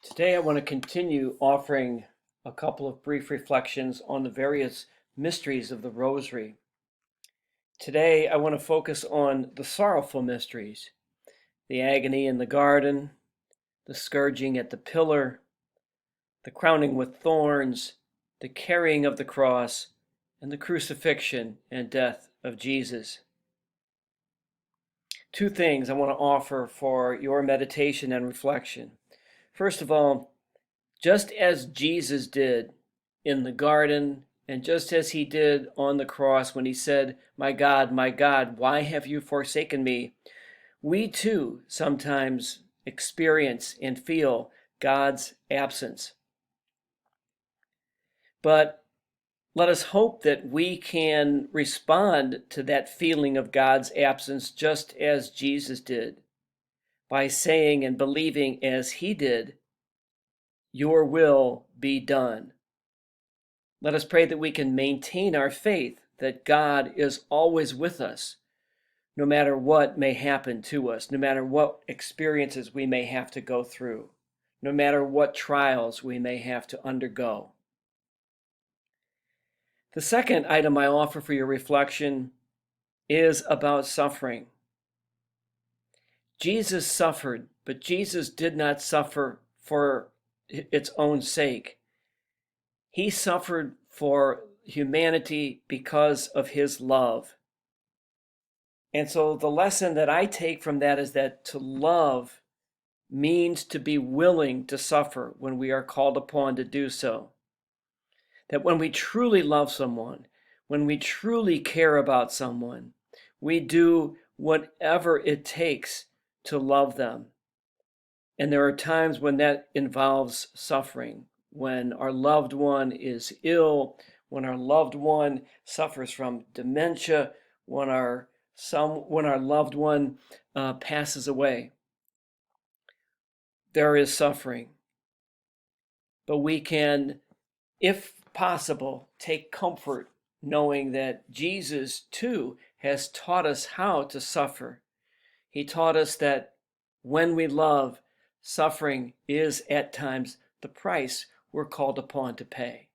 Today, I want to continue offering a couple of brief reflections on the various mysteries of the Rosary. Today, I want to focus on the sorrowful mysteries, the agony in the garden, the scourging at the pillar, the crowning with thorns, the carrying of the cross, and the crucifixion and death of Jesus. Two things I want to offer for your meditation and reflection. First of all, just as Jesus did in the garden, and just as he did on the cross when he said, my God, why have you forsaken me?" We too sometimes experience and feel God's absence. But let us hope that we can respond to that feeling of God's absence just as Jesus did, by saying and believing as he did, "Your will be done." Let us pray that we can maintain our faith that God is always with us, no matter what may happen to us, no matter what experiences we may have to go through, no matter what trials we may have to undergo. The second item I offer for your reflection is about suffering. Jesus suffered, but Jesus did not suffer for its own sake. He suffered for humanity because of his love. And so the lesson that I take from that is that to love means to be willing to suffer when we are called upon to do so. That when we truly love someone, when we truly care about someone, we do whatever it takes to love them. And there are times when that involves suffering, when our loved one is ill, when our loved one suffers from dementia, when our loved one passes away. There is suffering. But we can, if possible, take comfort knowing that Jesus too has taught us how to suffer. He taught us that when we love, suffering is at times the price we're called upon to pay.